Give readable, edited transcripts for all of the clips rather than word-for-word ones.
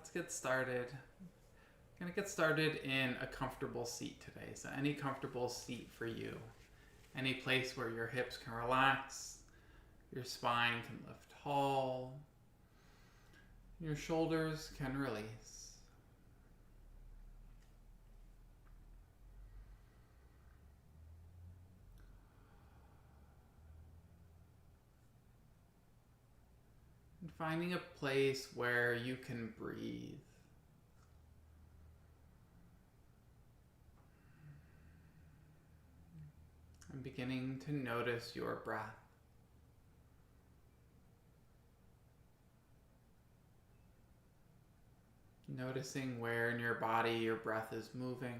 Let's get started. I'm going to get started in a comfortable seat today. So any comfortable seat for you. Any place where your hips can relax, your spine can lift tall, your shoulders can release. And finding a place where you can breathe. And beginning to notice your breath. Noticing where in your body your breath is moving.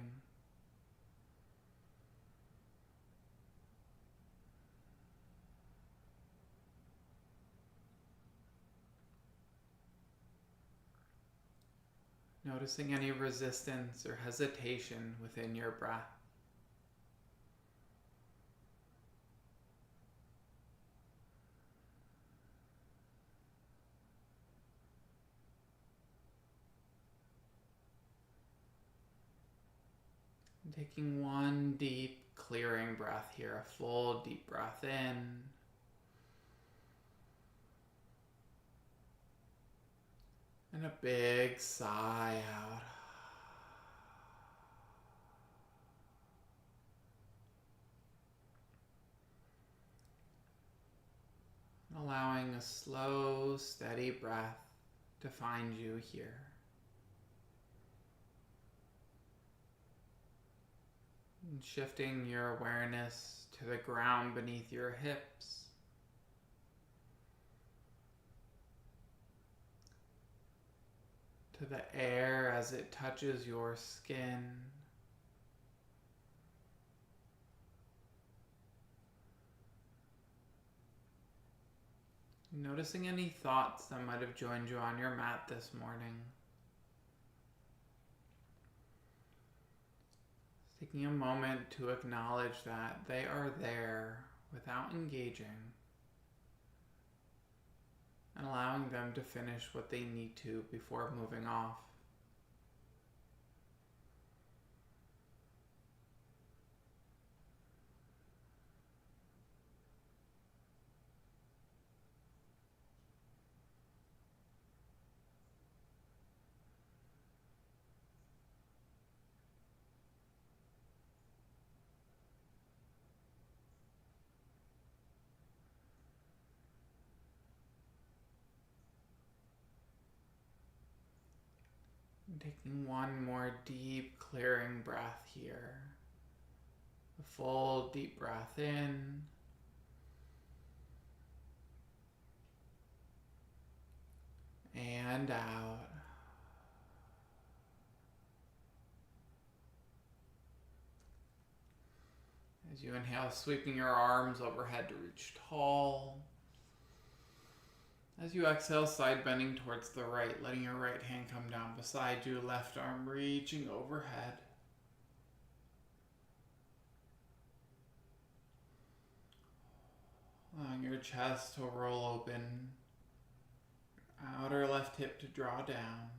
Noticing any resistance or hesitation within your breath. And taking one deep, clearing breath here, a full deep breath in. And a big sigh out. Allowing a slow, steady breath to find you here. And shifting your awareness to the ground beneath your hips. To the air as it touches your skin. Noticing any thoughts that might have joined you on your mat this morning. Taking a moment to acknowledge that they are there without engaging. And allowing them to finish what they need to before moving off. And taking one more deep, clearing breath here. A full, deep breath in. And out. As you inhale, sweeping your arms overhead to reach tall. As you exhale, side bending towards the right, letting your right hand come down beside you, left arm reaching overhead. Allowing your chest to roll open, outer left hip to draw down.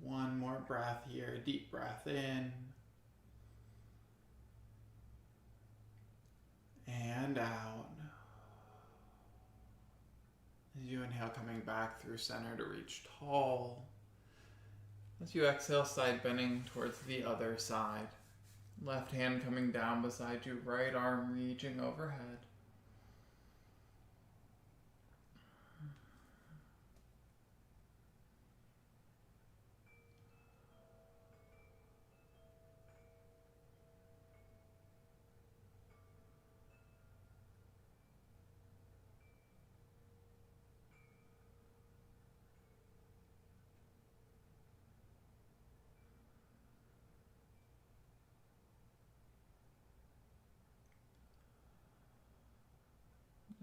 One more breath here, deep breath in. And out. As you inhale, coming back through center to reach tall. As you exhale, side bending towards the other side. Left hand coming down beside you, right arm reaching overhead.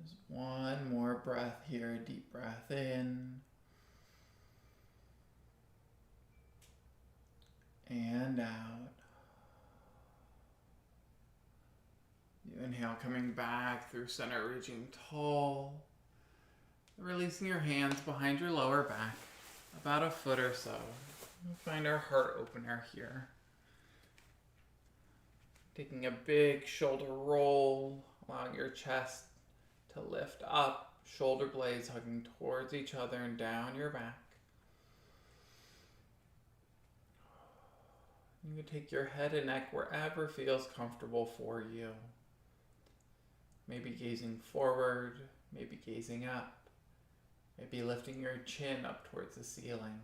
Just one more breath here, deep breath in and out. You inhale, coming back through center, reaching tall. Releasing your hands behind your lower back, about a foot or so. We'll find our heart opener here. Taking a big shoulder roll, allowing your chest to lift up, shoulder blades hugging towards each other and down your back. You can take your head and neck wherever feels comfortable for you. Maybe gazing forward, maybe gazing up, maybe lifting your chin up towards the ceiling.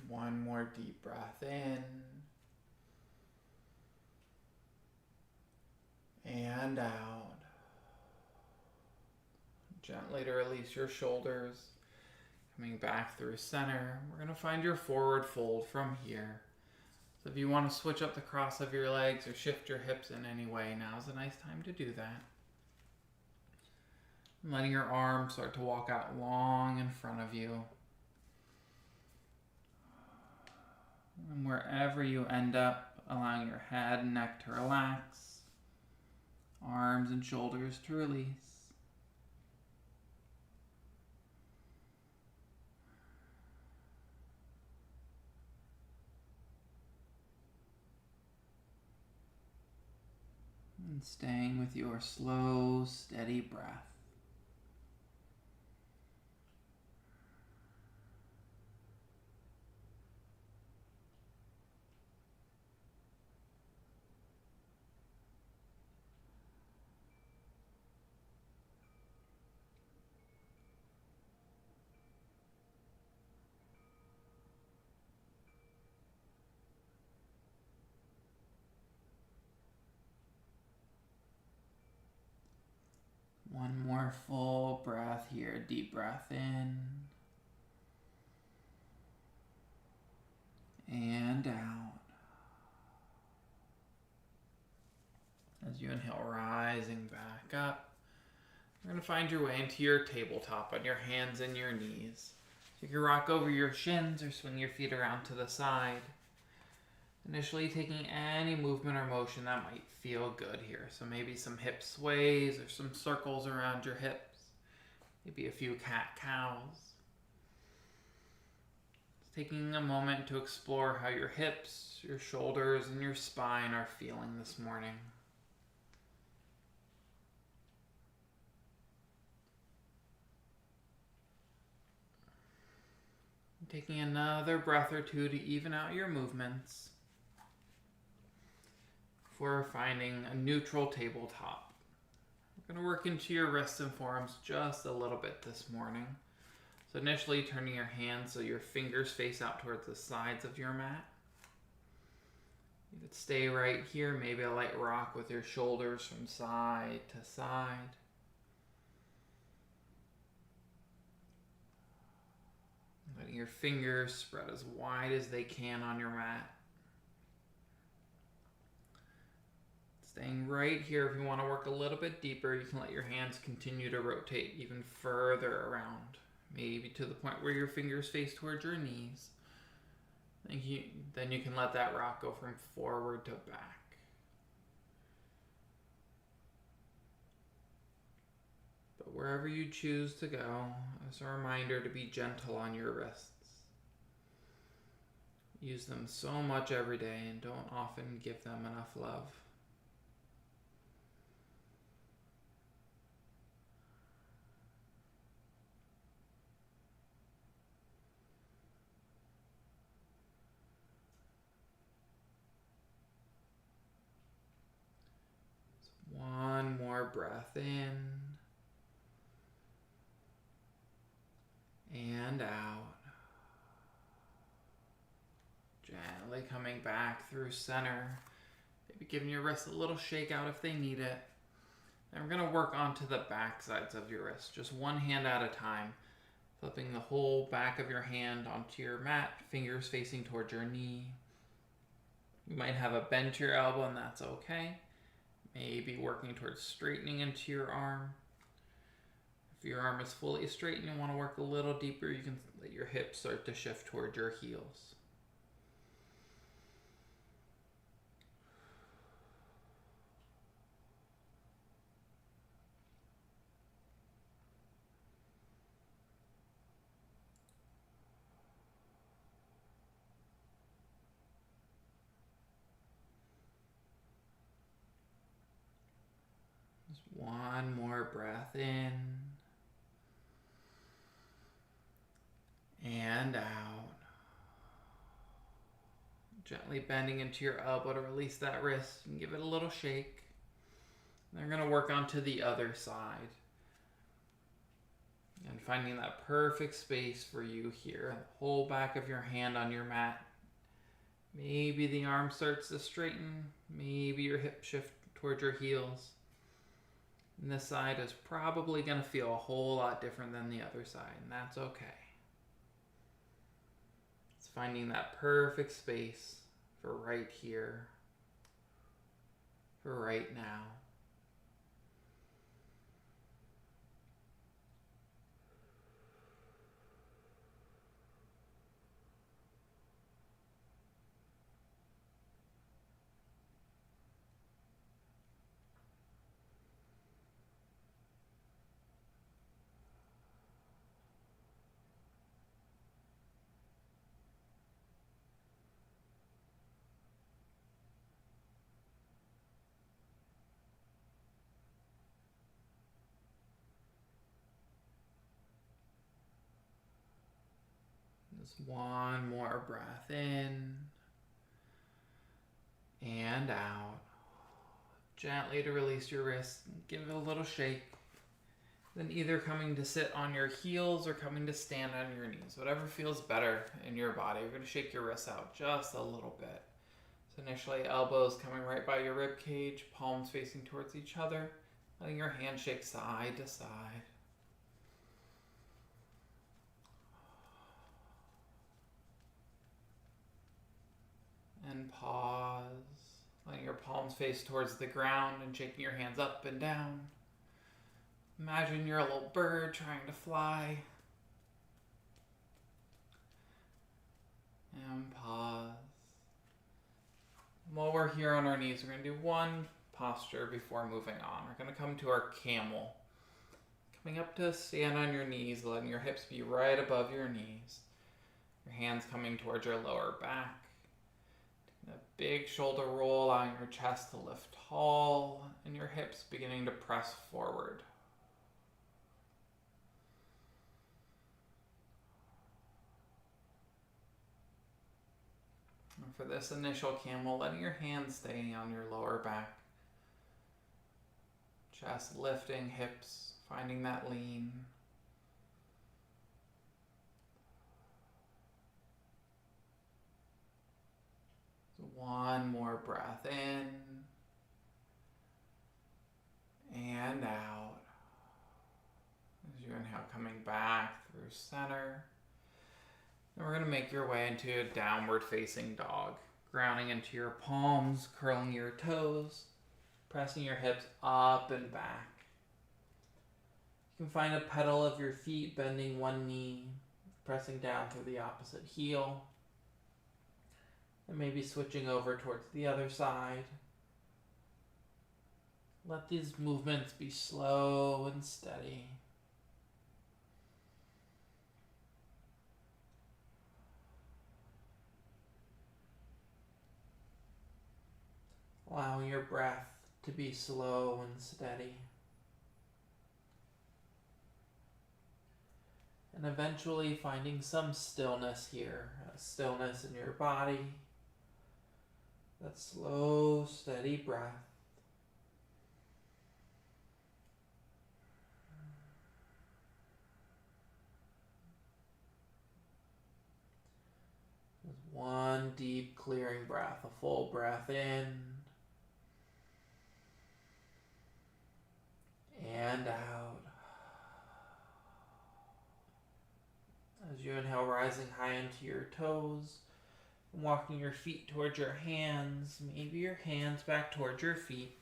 One more deep breath in and out. Gently to release your shoulders, coming back through center. We're going to find your forward fold from here. So if you want to switch up the cross of your legs or shift your hips in any way, now's a nice time to do that. And letting your arms start to walk out long in front of you. And wherever you end up, allowing your head and neck to relax, arms and shoulders to release. And staying with your slow, steady breath. One more full breath here, deep breath in and out. As you inhale, rising back up, you're going to find your way into your tabletop on your hands and your knees. So you can rock over your shins or swing your feet around to the side. Initially taking any movement or motion that might feel good here. So maybe some hip sways or some circles around your hips. Maybe a few cat-cows. Taking a moment to explore how your hips, your shoulders, and your spine are feeling this morning. Taking another breath or two to even out your movements. For finding a neutral tabletop. We're going to work into your wrists and forearms just a little bit this morning. So initially turning your hands so your fingers face out towards the sides of your mat. You could stay right here, maybe a light rock with your shoulders from side to side. Letting your fingers spread as wide as they can on your mat. Staying right here, if you want to work a little bit deeper, you can let your hands continue to rotate even further around. Maybe to the point where your fingers face towards your knees. Then you can let that rock go from forward to back. But wherever you choose to go, as a reminder to be gentle on your wrists. Use them so much every day and don't often give them enough love. One more breath in and out. Gently coming back through center. Maybe giving your wrists a little shake out if they need it. And we're going to work onto the back sides of your wrist, just one hand at a time. Flipping the whole back of your hand onto your mat, fingers facing towards your knee. You might have a bend to your elbow, and that's okay. Maybe working towards straightening into your arm. If your arm is fully straight and you want to work a little deeper, you can let your hips start to shift towards your heels. Just one more breath in and out. Gently bending into your elbow to release that wrist and give it a little shake. And we're going to work onto the other side. And finding that perfect space for you here. The whole back of your hand on your mat. Maybe the arm starts to straighten. Maybe your hips shift towards your heels. And this side is probably going to feel a whole lot different than the other side, and that's okay. It's finding that perfect space for right here, for right now. Just one more breath in and out. Gently to release your wrist, give it a little shake. Then either coming to sit on your heels or coming to stand on your knees. Whatever feels better in your body. You're going to shake your wrists out just a little bit. So initially, elbows coming right by your rib cage, palms facing towards each other, letting your hand shake side to side. And pause, letting your palms face towards the ground and shaking your hands up and down. Imagine you're a little bird trying to fly. And pause. While we're here on our knees, we're going to do one posture before moving on. We're going to come to our camel. Coming up to stand on your knees, letting your hips be right above your knees. Your hands coming towards your lower back. A big shoulder roll, allowing your chest to lift tall and your hips beginning to press forward. And for this initial camel, letting your hands stay on your lower back. Chest lifting, hips finding that lean. One more breath in and out. As you inhale, coming back through center. And we're going to make your way into a downward facing dog. Grounding into your palms, curling your toes, pressing your hips up and back. You can find a pedal of your feet, bending one knee, pressing down through the opposite heel. And maybe switching over towards the other side. Let these movements be slow and steady. Allowing your breath to be slow and steady. And eventually finding some stillness here, a stillness in your body. That slow, steady breath. Just one deep clearing breath, a full breath in and out. As you inhale, rising high into your toes, walking your feet towards your hands, maybe your hands back towards your feet.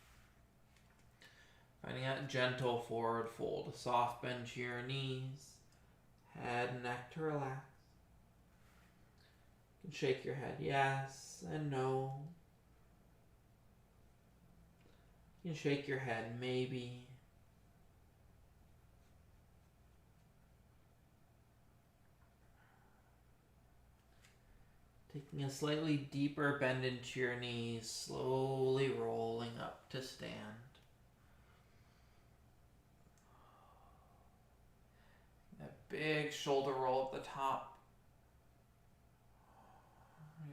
Finding that gentle forward fold, a soft bend to your knees, head and neck to relax. You can shake your head yes and no. You can shake your head maybe. Taking a slightly deeper bend into your knees, slowly rolling up to stand. That big shoulder roll at the top.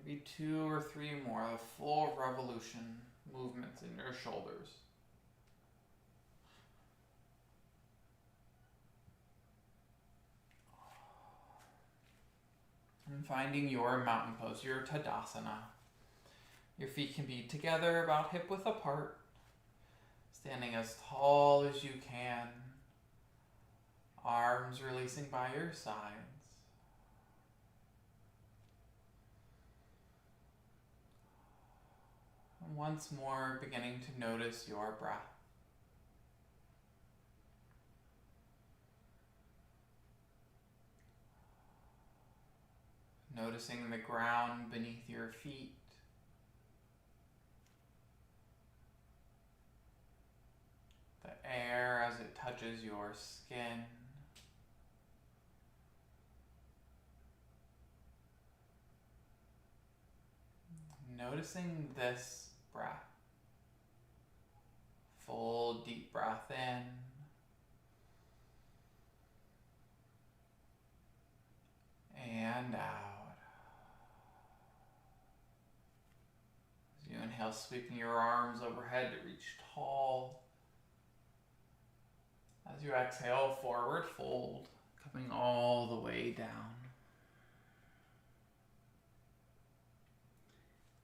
Maybe 2 or 3 more, a full revolution movements in your shoulders. And finding your mountain pose, your Tadasana. Your feet can be together about hip width apart, standing as tall as you can, arms releasing by your sides. And once more, beginning to notice your breath. Noticing the ground beneath your feet. The air as it touches your skin. Noticing this breath. Full deep breath in. And out. As you inhale, sweeping your arms overhead to reach tall. As you exhale, forward fold, coming all the way down.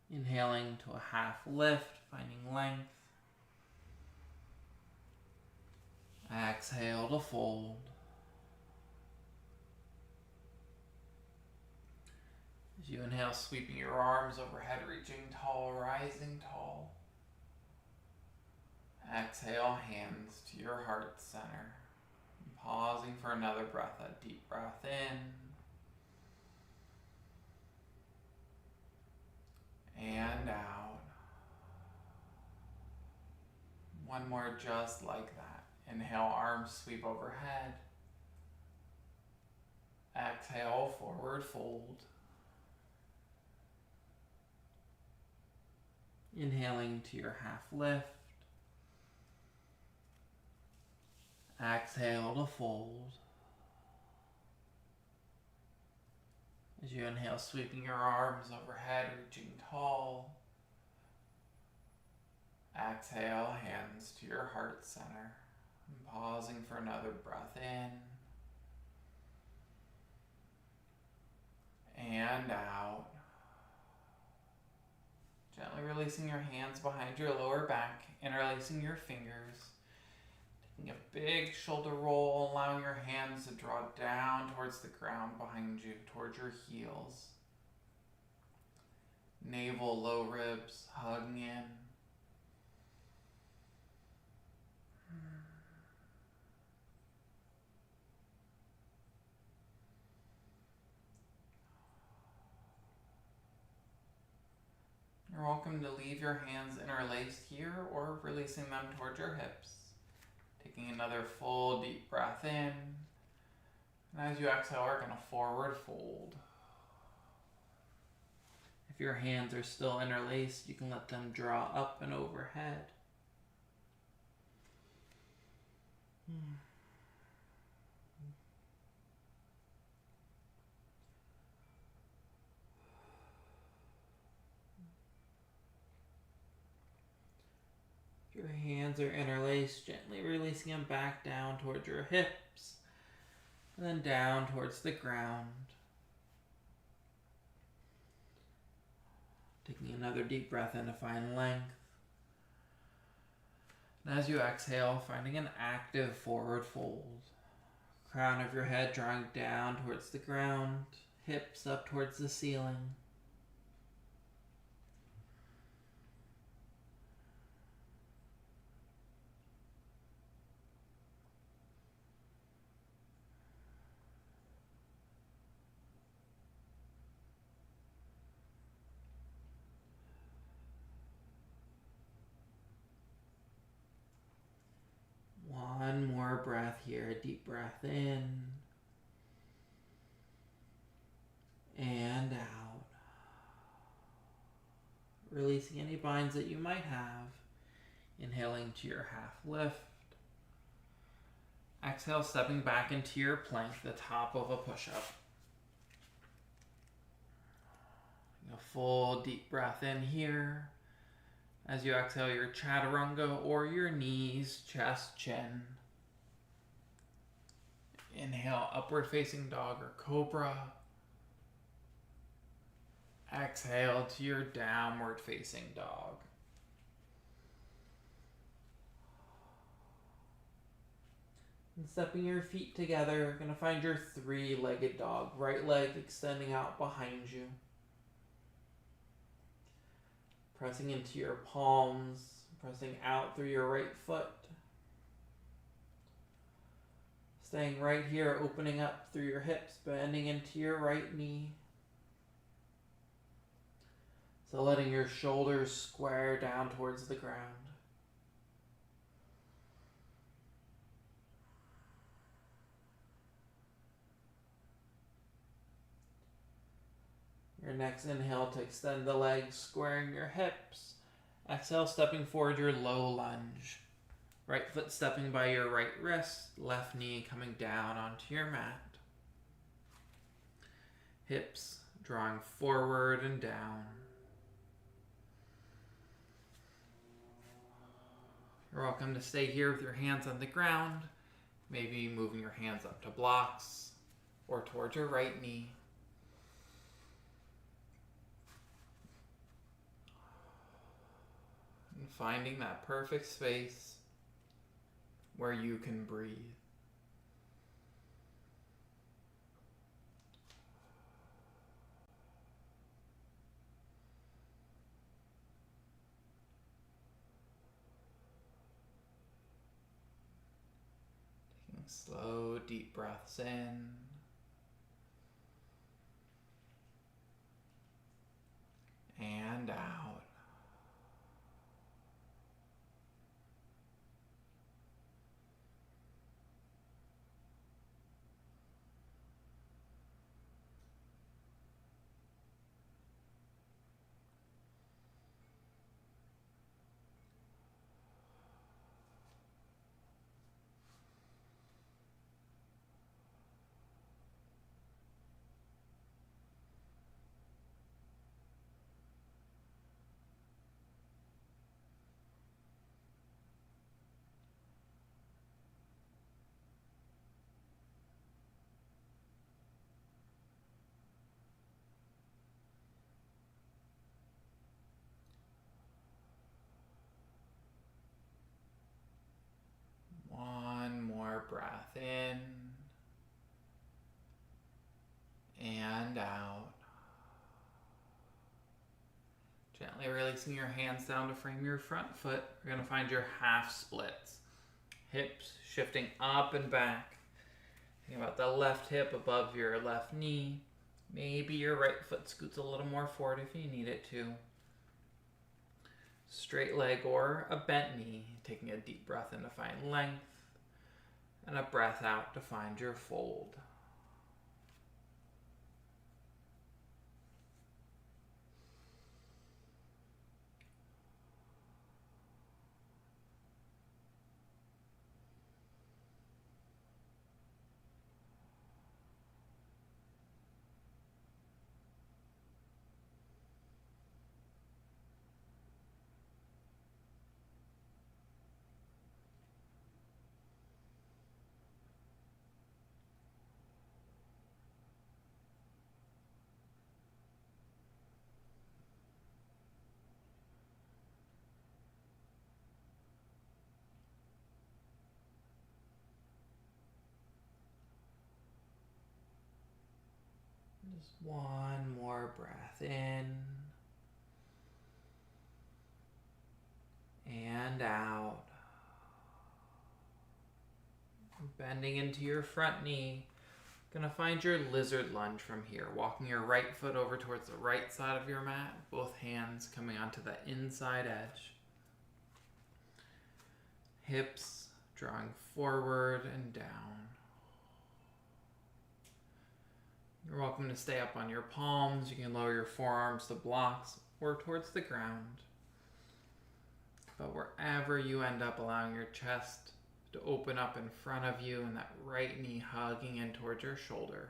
Inhaling to a half lift, finding length. Exhale to fold. As you inhale, sweeping your arms overhead, reaching tall, rising tall. Exhale, hands to your heart center. And pausing for another breath, a deep breath in. And out. One more just like that. Inhale, arms sweep overhead. Exhale, forward fold. Inhaling to your half lift. Exhale to fold. As you inhale, sweeping your arms overhead, reaching tall. Exhale, hands to your heart center. And pausing for another breath in. And out. Gently releasing your hands behind your lower back, interlacing your fingers. Taking a big shoulder roll, allowing your hands to draw down towards the ground behind you, towards your heels. Navel, low ribs, hugging in. You're welcome to leave your hands interlaced here or releasing them towards your hips. Taking another full deep breath in. And as you exhale, we're going to forward fold. If your hands are still interlaced, you can let them draw up and overhead. If your hands are interlaced, gently releasing them back down towards your hips, and then down towards the ground. Taking another deep breath in to find length. And as you exhale, finding an active forward fold. Crown of your head drawing down towards the ground, hips up towards the ceiling. One more breath here, a deep breath in and out. Releasing any binds that you might have. Inhaling to your half lift. Exhale, stepping back into your plank, the top of a push-up. A full deep breath in here. As you exhale, your chaturanga or your knees, chest, chin. Inhale, upward facing dog or cobra. Exhale to your downward facing dog. And stepping your feet together, you're going to find your three-legged dog. Right leg extending out behind you. Pressing into your palms, pressing out through your right foot. Staying right here, opening up through your hips, bending into your right knee. So letting your shoulders square down towards the ground. Your next inhale to extend the legs, squaring your hips. Exhale, stepping forward your low lunge. Right foot stepping by your right wrist, left knee coming down onto your mat. Hips drawing forward and down. You're welcome to stay here with your hands on the ground, maybe moving your hands up to blocks or towards your right knee. And finding that perfect space where you can breathe. Taking slow, deep breaths in. And out. One more breath in and out. Gently releasing your hands down to frame your front foot. You're going to find your half splits. Hips shifting up and back. Think about the left hip above your left knee. Maybe your right foot scoots a little more forward if you need it to. Straight leg or a bent knee. Taking a deep breath in to find length. And a breath out to find your fold. Just one more breath in and out. Bending into your front knee. Gonna find your lizard lunge from here. Walking your right foot over towards the right side of your mat. Both hands coming onto the inside edge. Hips drawing forward and down. You're welcome to stay up on your palms. You can lower your forearms to blocks or towards the ground. But wherever you end up, allowing your chest to open up in front of you and that right knee hugging in towards your shoulder.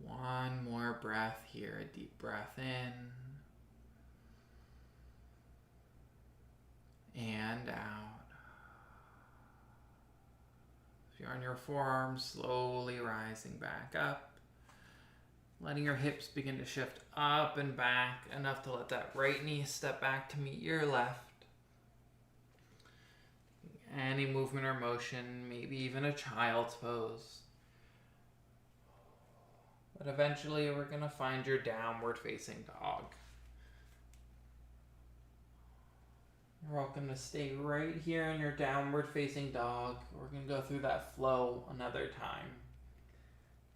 One more breath here, a deep breath in and out. If you're on your forearms, slowly rising back up, letting your hips begin to shift up and back, enough to let that right knee step back to meet your left. Any movement or motion, maybe even a child's pose. But eventually we're going to find your downward facing dog. You're welcome to stay right here in your downward facing dog. We're going to go through that flow another time.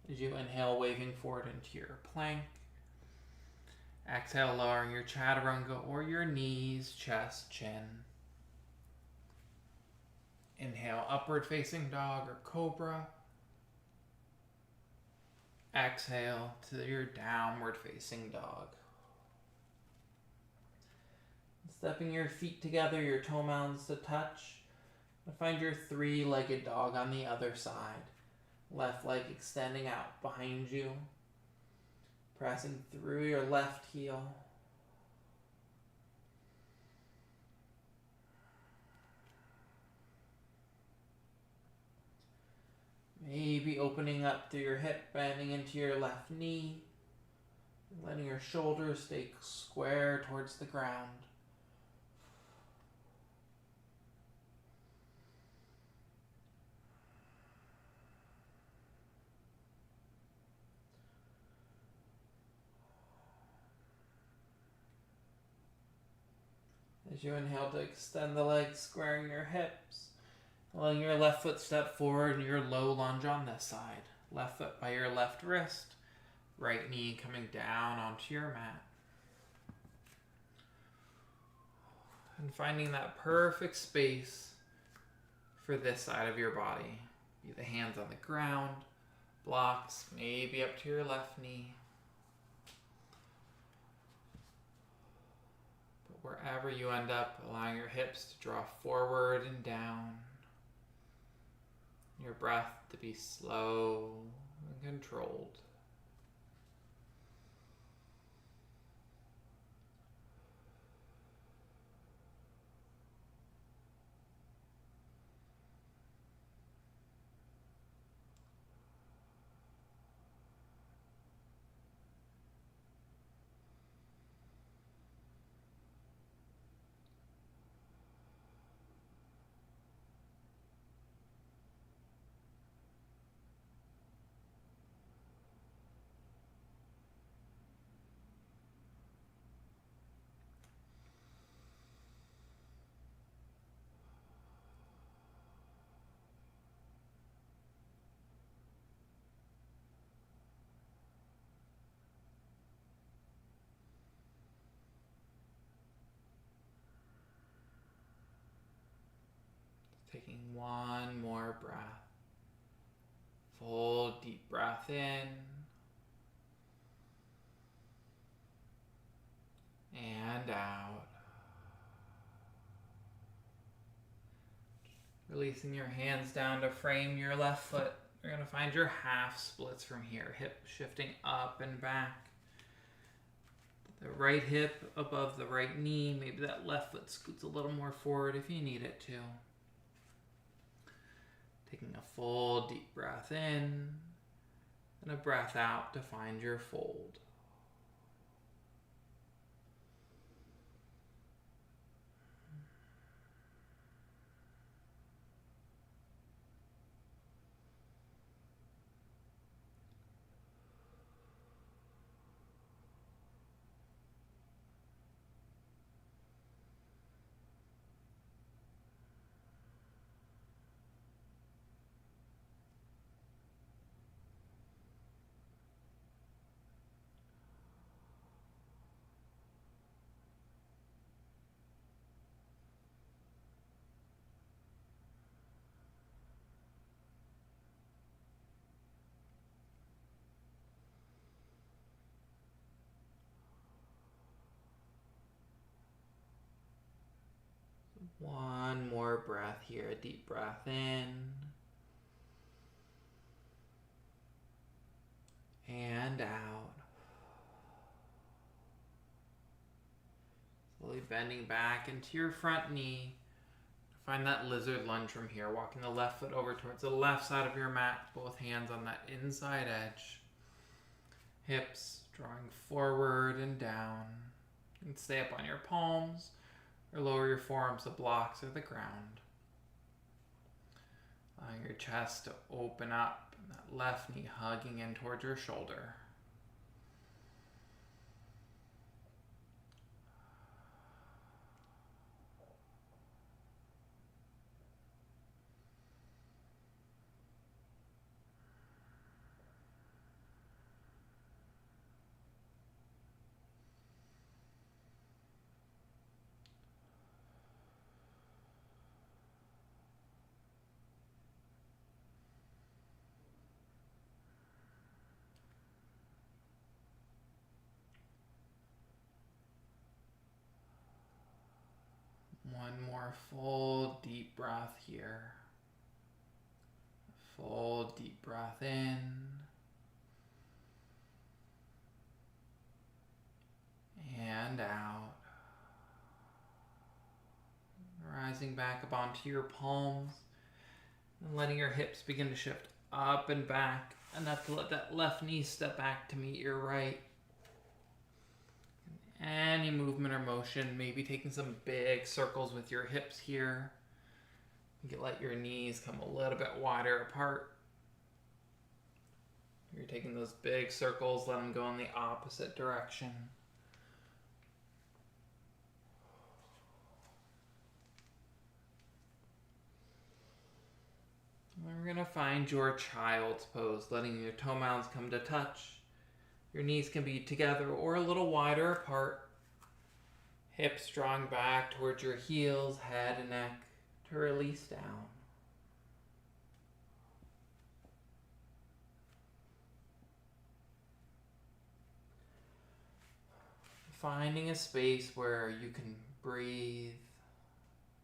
As you inhale, waving forward into your plank. Exhale, lowering your chaturanga or your knees, chest, chin. Inhale, upward facing dog or cobra. Exhale to your downward facing dog. Stepping your feet together, your toe mounds to touch. Find your three-legged dog on the other side. Left leg extending out behind you. Pressing through your left heel. Maybe opening up through your hip, bending into your left knee. Letting your shoulders stay square towards the ground. As you inhale to extend the legs, squaring your hips. Letting your left foot step forward and your low lunge on this side. Left foot by your left wrist. Right knee coming down onto your mat. And finding that perfect space for this side of your body. Be the hands on the ground. Blocks maybe up to your left knee. But wherever you end up, allowing your hips to draw forward and down. Your breath to be slow and controlled. Taking one more breath. Full deep breath in. And out. Releasing your hands down to frame your left foot. You're going to find your half splits from here. Hip shifting up and back. The right hip above the right knee. Maybe that left foot scoots a little more forward if you need it to. Taking a full deep breath in and a breath out to find your fold. One more breath here, a deep breath in and out. Slowly bending back into your front knee. Find that lizard lunge from here, walking the left foot over towards the left side of your mat, both hands on that inside edge. Hips drawing forward and down. And stay up on your palms or lower your forearms to blocks or the ground. Allowing your chest to open up and that left knee hugging in towards your shoulder. One more full deep breath here. Full deep breath in. And out. Rising back up onto your palms. And letting your hips begin to shift up and back. Enough to let that left knee step back to meet your right. Any movement or motion, maybe taking some big circles with your hips here. You can let your knees come a little bit wider apart. You're taking those big circles, let them go in the opposite direction. And we're going to find your child's pose, letting your toe mounds come to touch. Your knees can be together or a little wider apart. Hips drawing back towards your heels, head and neck to release down. Finding a space where you can breathe,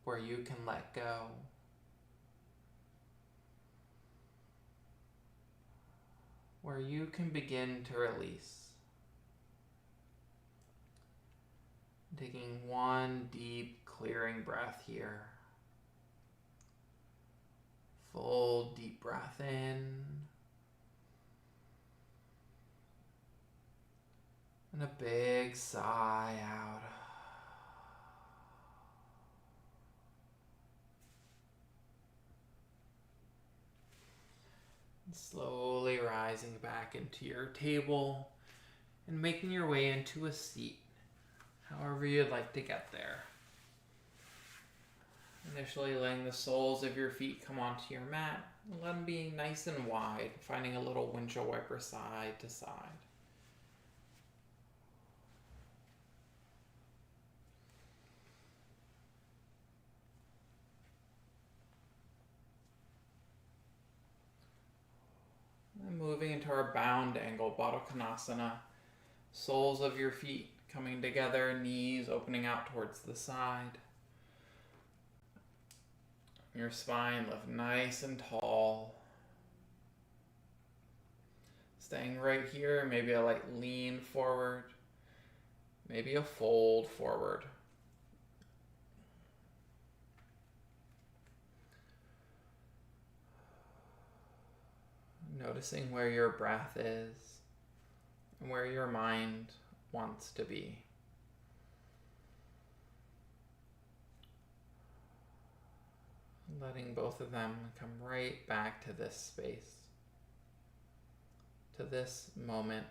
where you can let go. Where you can begin to release. Taking one deep clearing breath here. Full deep breath in. And a big sigh out. Slowly rising back into your table and making your way into a seat, however you'd like to get there. Initially letting the soles of your feet come onto your mat, and let them be nice and wide, finding a little windshield wiper side to side. And moving into our bound angle, Baddha Konasana. Soles of your feet coming together, knees opening out towards the side. Your spine left nice and tall. Staying right here, maybe a light lean forward, maybe a fold forward. Noticing where your breath is and where your mind wants to be. Letting both of them come right back to this space, to this moment.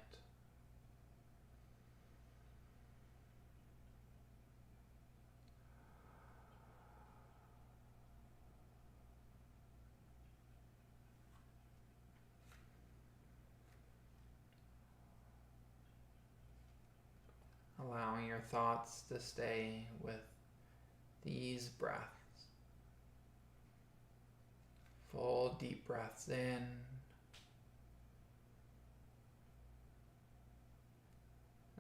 Allowing your thoughts to stay with these breaths. Full deep breaths in.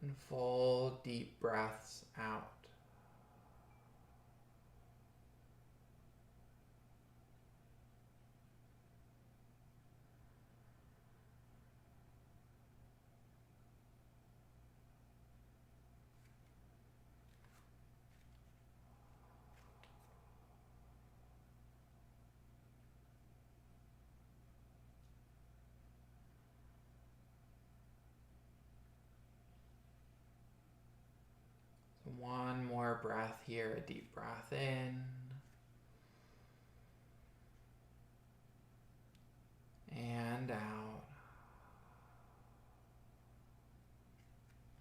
And full deep breaths out. One more breath here, a deep breath in. And out.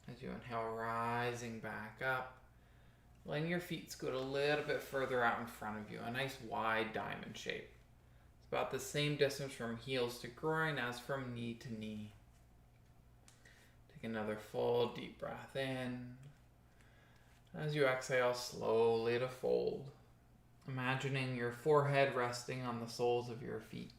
As you inhale, rising back up. Letting your feet scoot a little bit further out in front of you, a nice wide diamond shape. It's about the same distance from heels to groin as from knee to knee. Take another full deep breath in. As you exhale, slowly to fold, imagining your forehead resting on the soles of your feet.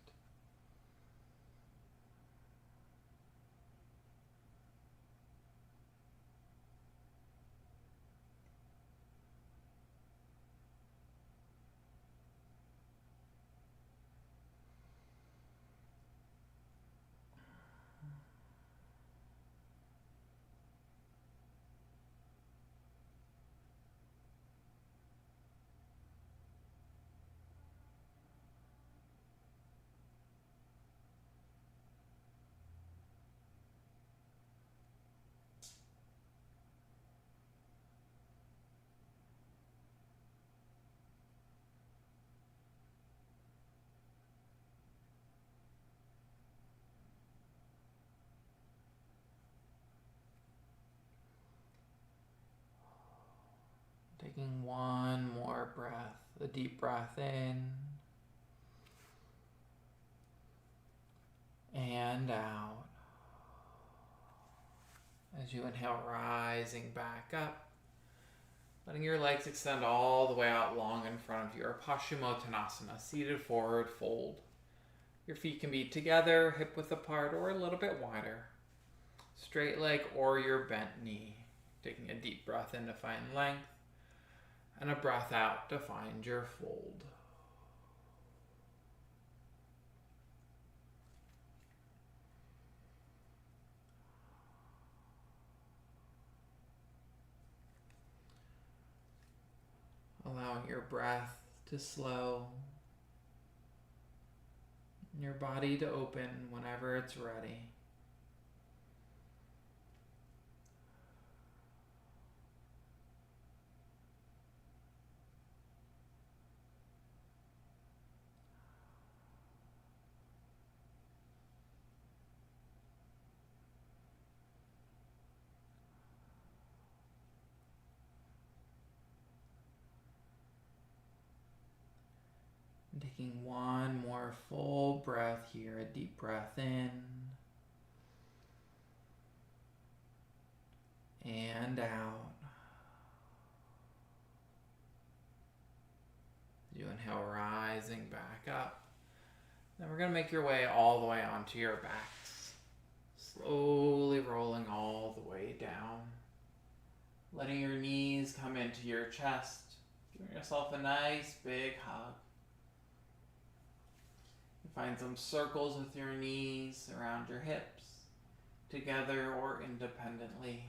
Taking one more breath, a deep breath in and out. As you inhale, rising back up, letting your legs extend all the way out long in front of you, or Paschimottanasana, seated forward fold. Your feet can be together, hip width apart, or a little bit wider. Straight leg or your bent knee. Taking a deep breath in to find length, and a breath out to find your fold. Allowing your breath to slow, and your body to open whenever it's ready. Taking one more full breath here, a deep breath in and out. You inhale, rising back up. Then we're going to make your way all the way onto your backs, slowly rolling all the way down, letting your knees come into your chest, giving yourself a nice big hug. Find some circles with your knees around your hips. together or independently.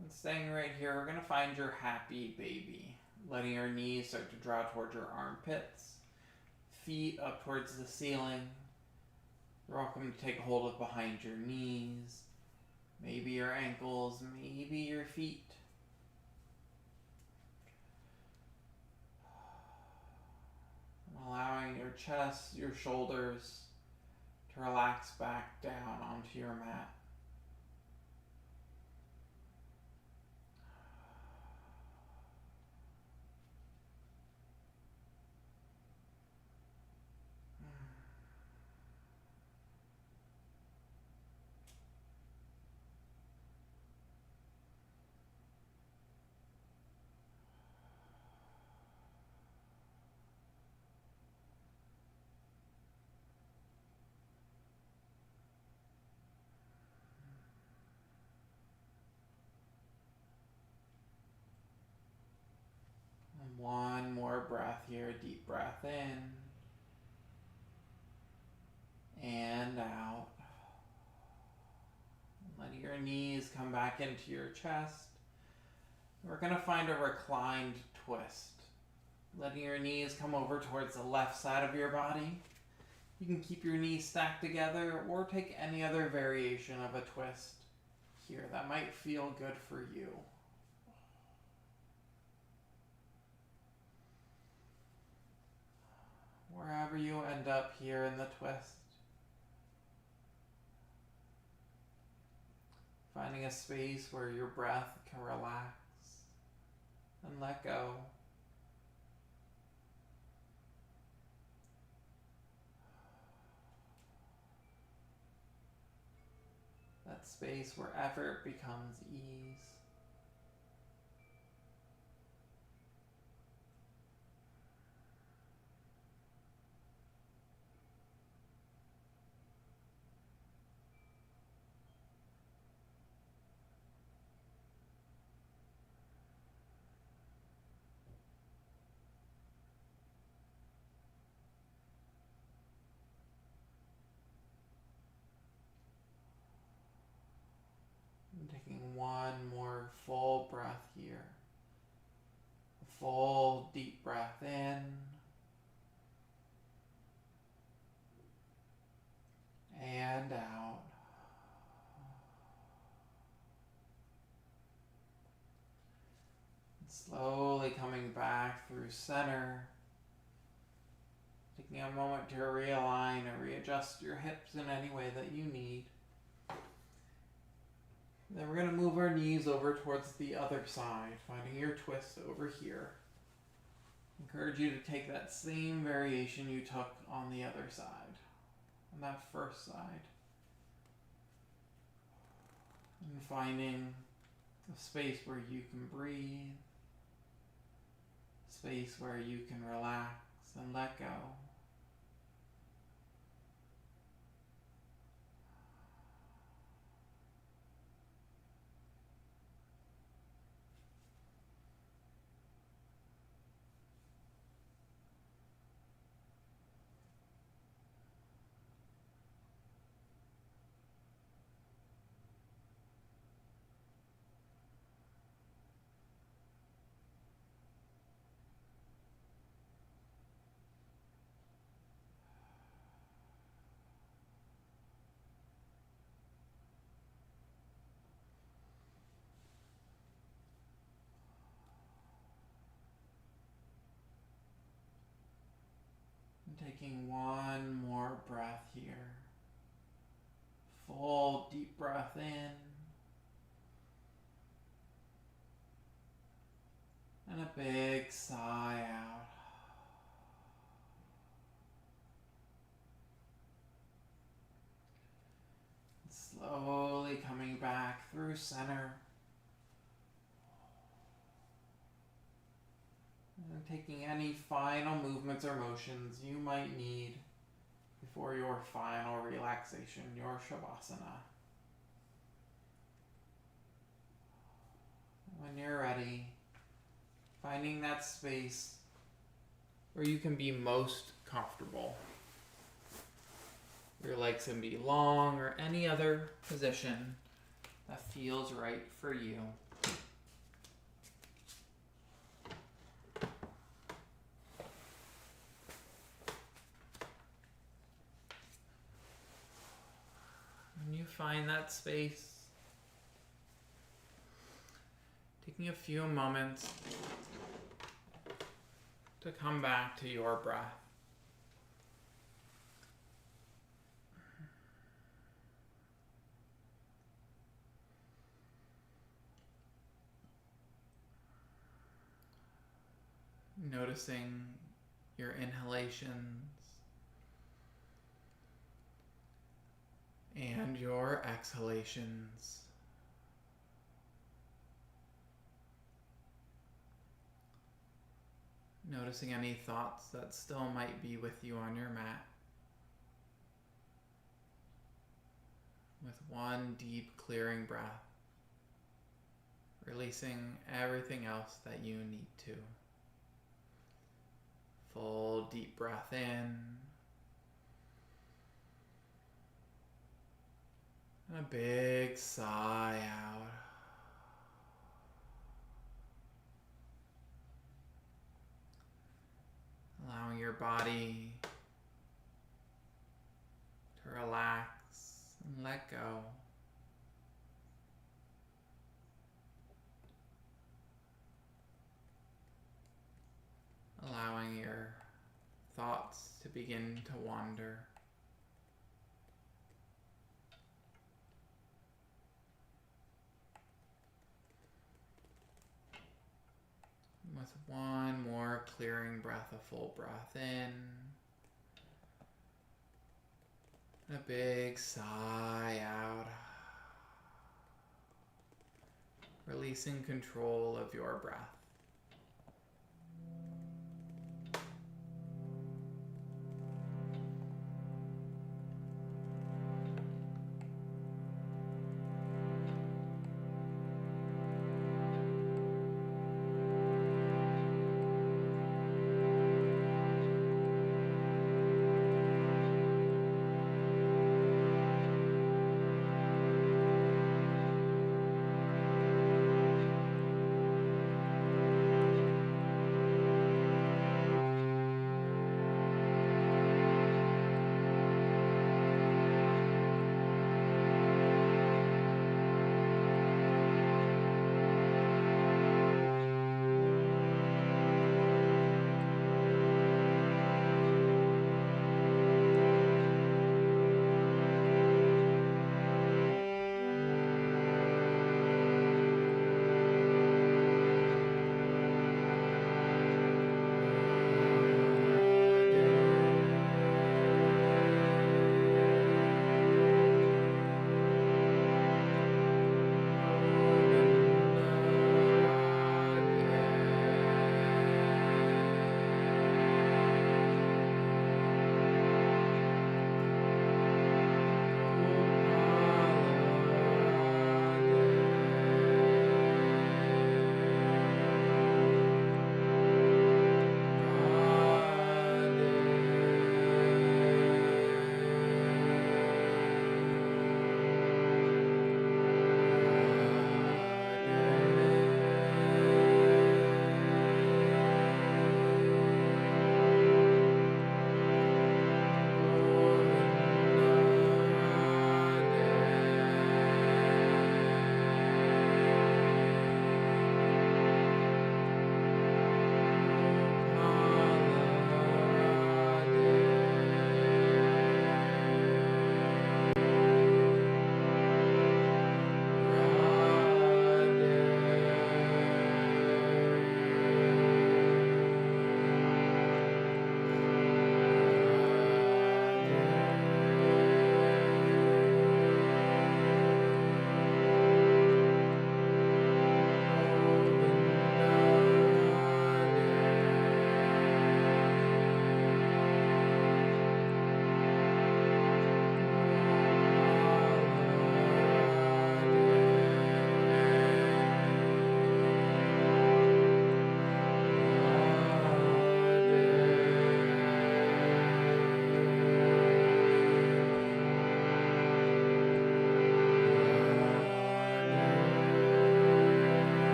And staying right here, we're going to find your happy baby. Letting your knees start to draw towards your armpits, feet up towards the ceiling. You're welcome to take hold of behind your knees, maybe your ankles, maybe your feet. Allowing your chest, your shoulders to relax back down onto your mat. And one more breath here, deep breath in and out. Letting your knees come back into your chest. We're going to find a reclined twist. Letting your knees come over towards the left side of your body. You can keep your knees stacked together or take any other variation of a twist here that might feel good for you. Wherever you end up here in the twist. Finding a space where your breath can relax and let go. That space where effort becomes ease. And taking one more full breath here. A full deep breath in. And out. And slowly coming back through center. Taking a moment to realign or readjust your hips in any way that you need. Then we're going to move our knees over towards the other side, finding your twist over here. Encourage you to take that same variation you took on the other side, on that first side. And finding a space where you can breathe, space where you can relax and let go. Taking one more breath here. Full deep breath in. And a big sigh out. Slowly coming back through center. And taking any final movements or motions you might need before your final relaxation, your Shavasana. When you're ready, finding that space where you can be most comfortable. legs can be long or any other position that feels right for you. When you find that space, taking a few moments to come back to your breath. Noticing your inhalations and your exhalations. Noticing any thoughts that still might be with you on your mat. With one deep clearing breath, releasing everything else that you need to. Full deep breath in, and a big sigh out. Allowing your body to relax and let go. Allowing your thoughts to begin to wander. With one more clearing breath, a full breath in, and a big sigh out. Releasing control of your breath.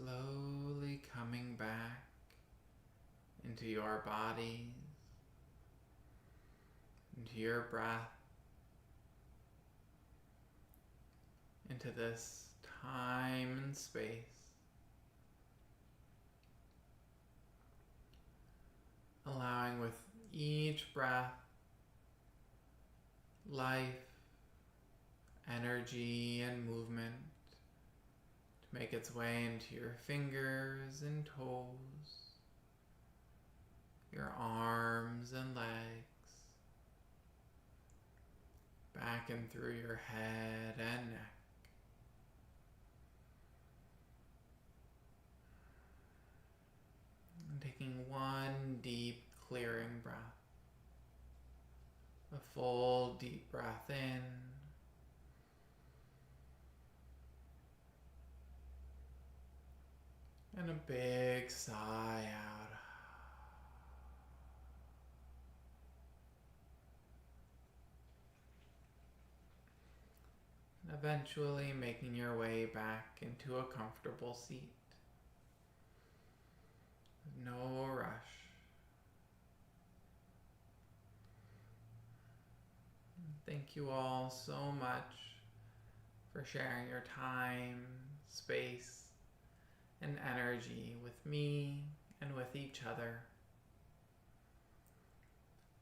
Slowly coming back into your body, into your breath, into this time and space. Allowing with each breath, life, energy, and movement to make its way into your fingers and toes, your arms and legs, back and through your head and neck. And taking one deep clearing breath. A full deep breath in. And a big sigh out. And eventually making your way back into a comfortable seat. No rush. Thank you all so much for sharing your time, space, and energy with me and with each other.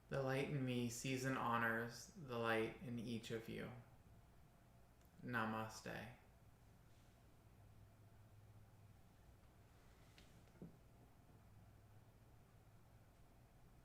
The light in me sees and honors the light in each of you. Namaste.